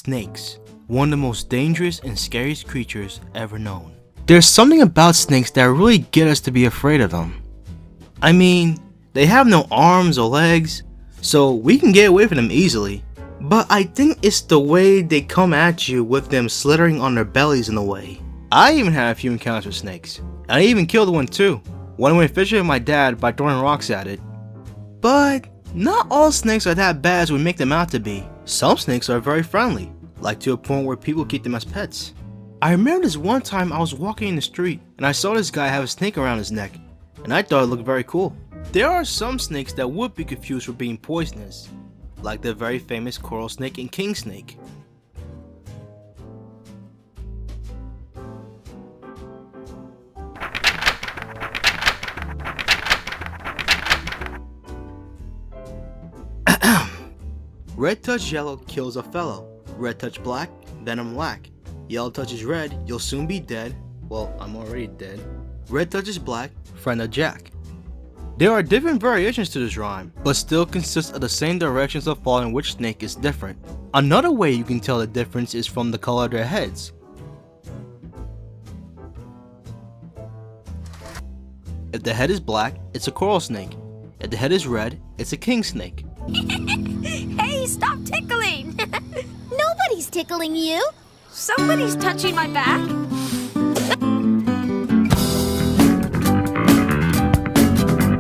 Snakes, one of the most dangerous and scariest creatures ever known. There's something about snakes that really get us to be afraid of them. I mean, they have no arms or legs, so we can get away from them easily. But I think it's the way they come at you with them slithering on their bellies in a way. I even had a few encounters with snakes. I even killed one too. One went fishing with my dad by throwing rocks at it. But not all snakes are that bad as we make them out to be. Some snakes are very friendly, like to a point where people keep them as pets. I remember this one time I was walking in the street and I saw this guy have a snake around his neck, and I thought it looked very cool. There are some snakes that would be confused for being poisonous, like the very famous coral snake and king snake. Red touch yellow kills a fellow. Red touch black, venom lack. Yellow touches red, you'll soon be dead. Well, I'm already dead. Red touches black, friend of Jack. There are different variations to this rhyme, but still consists of the same directions of fall in which snake is different. Another way you can tell the difference is from the color of their heads. If the head is black, it's a coral snake. If the head is red, it's a king snake. Hey, stop tickling! Nobody's tickling you. Somebody's touching my back.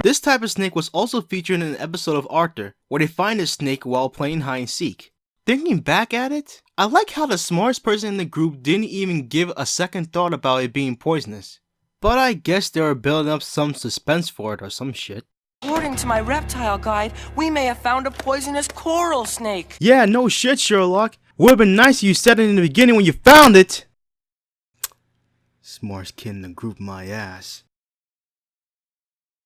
This type of snake was also featured in an episode of Arthur, where they find a snake while playing hide and seek. Thinking back at it, I like how the smartest person in the group didn't even give a second thought about it being poisonous. But I guess they were building up some suspense for it or some shit. According to my reptile guide, we may have found a poisonous coral snake. Yeah, no shit, Sherlock. Would've been nice if you said it in the beginning when you found it. Smartest kid in the group, my ass.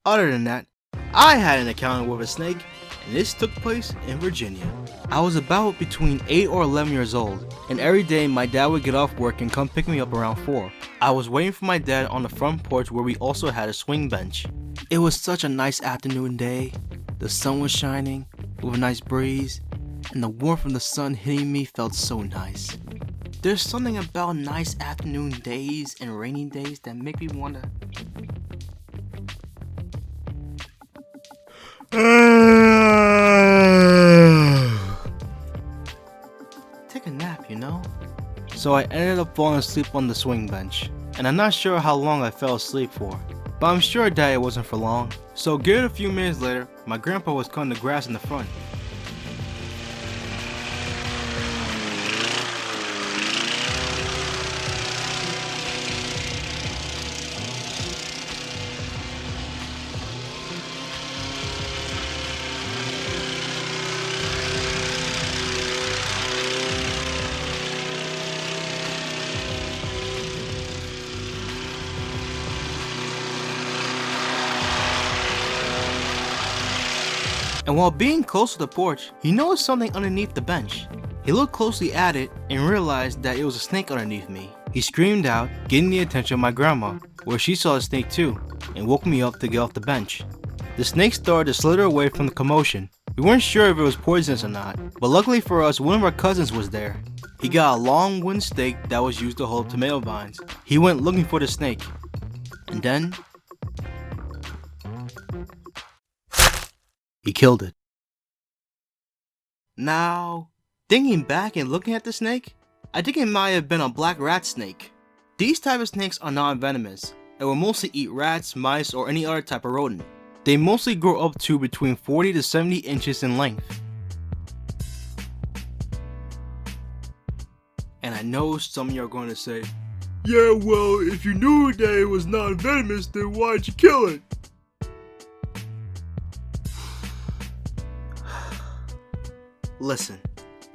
Other than that, I had an encounter with a snake, and this took place in Virginia. I was about between 8 or 11 years old, and every day my dad would get off work and come pick me up around 4. I was waiting for my dad on the front porch where we also had a swing bench. It was such a nice afternoon day. The sun was shining, with a nice breeze, and the warmth from the sun hitting me felt so nice. There's something about nice afternoon days and rainy days that make me wanna... take a nap, you know? So I ended up falling asleep on the swing bench, and I'm not sure how long I fell asleep for, but I'm sure that it wasn't for long. So good a few minutes later, my grandpa was cutting the grass in the front. And while being close to the porch, he noticed something underneath the bench. He looked closely at it and realized that it was a snake underneath me. He screamed out, getting the attention of my grandma, where she saw the snake too, and woke me up to get off the bench. The snake started to slither away from the commotion. We weren't sure if it was poisonous or not, but luckily for us, one of our cousins was there. He got a long wooden stake that was used to hold tomato vines. He went looking for the snake, and then he killed it. Now, thinking back and looking at the snake, I think it might have been a black rat snake. These type of snakes are non-venomous and will mostly eat rats, mice, or any other type of rodent. They mostly grow up to between 40 to 70 inches in length. And I know some of you are going to say, yeah, well, if you knew that it was non-venomous, then why'd you kill it? Listen,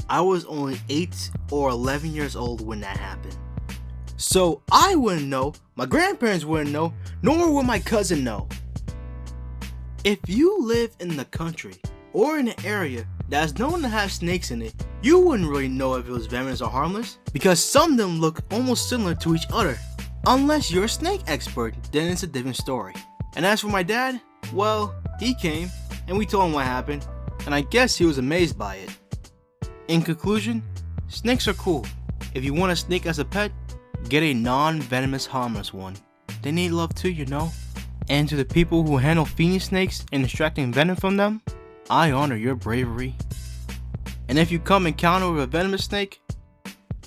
I was only 8 or 11 years old when that happened. So I wouldn't know, my grandparents wouldn't know, nor would my cousin know. If you live in the country or in an area that is known to have snakes in it, you wouldn't really know if it was venomous or harmless, because some of them look almost similar to each other. Unless you're a snake expert, then it's a different story. And as for my dad, well, he came and we told him what happened, and I guess he was amazed by it. In conclusion, Snakes are cool. If you want a snake as a pet, get a non-venomous harmless one. They need love too, you know. And to the people who handle feeding snakes and extracting venom from them, I honor your bravery. And if you come encounter with a venomous snake,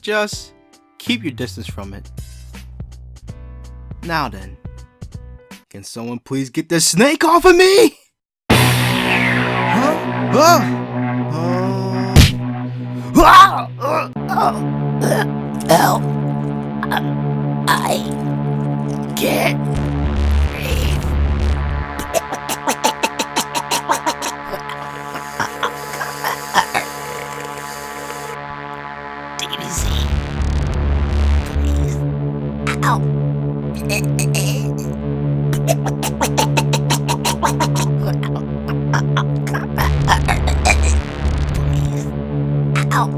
just keep your distance from it. Now then, can someone please get this snake off of me? Huh? Help. I can't breathe. Daisy, please help. Please help.